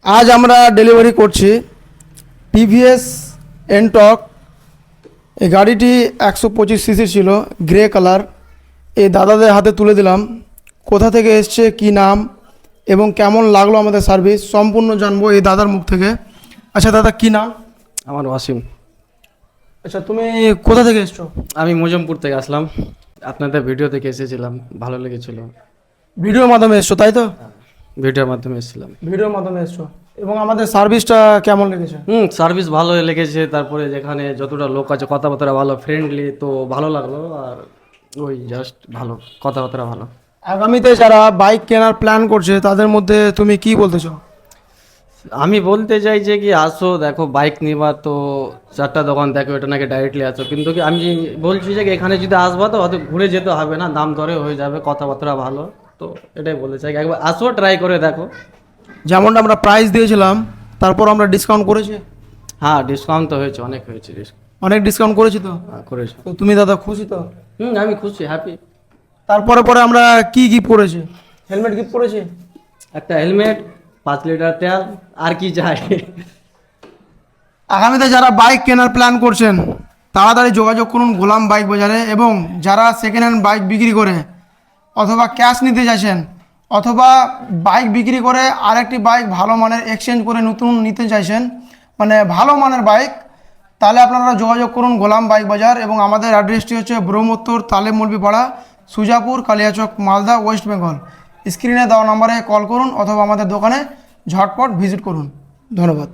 আজ আমরা ডেলিভারি করছি টিভিএস এনটক। এই গাড়িটি 125 সিসি ছিল, গ্রে কালার। এই দাদাদের হাতে তুলে দিলাম। কোথা থেকে এসছে, কি নাম এবং কেমন লাগলো আমাদের সার্ভিস সম্পূর্ণ জানবো এই দাদার মুখ থেকে। আচ্ছা দাদা, কি নাম? আমার ওয়াসিম। আচ্ছা, তুমি কোথা থেকে এসছো? আমি মজমপুর থেকে আসলাম, আপনাদের ভিডিও থেকে এসেছিলাম, ভালো লেগেছিল। ভিডিওর মাধ্যমে এসছো তাই তো? ভিডিওর মাধ্যমে এসেছিলাম। ভিডিওর মাধ্যমে এসছো এবং আমাদের সার্ভিসটা কেমন লেগেছে? সার্ভিস ভালো লেগেছে, তারপরে যেখানে যতটা লোক আছে কথাবার্তা ভালো, ফ্রেন্ডলি, তো ভালো লাগলো। আর ওই জাস্ট ভালো, কথাবার্তা ভালো। আগামীতে যারা বাইক কেনার প্ল্যান করছে তাদের মধ্যে তুমি কি বলতে চাও? আমি বলতে চাই যে কি আসো, দেখো বাইক নিবা তো 4টা দোকান দেখো, এটা নাকি ডাইরেক্টলি আসো, কিন্তু কি আমি বলছি যে কি এখানে যদি আসবা তো হয়তো ঘুরে যেতে হবে না, দাম দরে হয়ে যাবে, কথাবার্তা ভালো। তো এটাই বলতে চাই, একবার আসো, ট্রাই করে দেখো। যেমনটা আমরা প্রাইস দিয়েছিলাম তারপর আমরা ডিসকাউন্ট করেছি। হ্যাঁ, ডিসকাউন্ট তো হয়েছে, অনেক হয়েছে ডিসকাউন্ট। অনেক ডিসকাউন্ট করেছি তো? করেছে। তো তুমি দাদা খুশি তো? আমি খুশি, হ্যাপি। তারপরে পরে আমরা কি গিফট করেছি? হেলমেট গিফট করেছি, একটা হেলমেট, 5 লিটার তেল, আর কি চাই। আগামীতে যারা বাইক কেনার প্ল্যান করছেন তাড়াতাড়ি যোগাযোগ করুন গোলাম বাইক বাজারে। এবং যারা সেকেন্ড হ্যান্ড বাইক বিক্রি করে অথবা ক্যাশ নিতে চাইছেন অথবা বাইক বিক্রি করে আরেকটি বাইক ভালো মানের এক্সচেঞ্জ করে নতুন নিতে চাইছেন, মানে ভালো মানের বাইক, তাহলে আপনারা যোগাযোগ করুন গোলাম বাইক বাজার। এবং আমাদের অ্যাড্রেসটি হচ্ছে ব্রহ্মোত্তর তালেব মৌলভীপাড়া, সুজাপুর, কালিয়াচক, মালদা, ওয়েস্ট বেঙ্গল। স্ক্রিনে দেওয়া নম্বরে কল করুন অথবা আমাদের দোকানে ঝটপট ভিজিট করুন। ধন্যবাদ।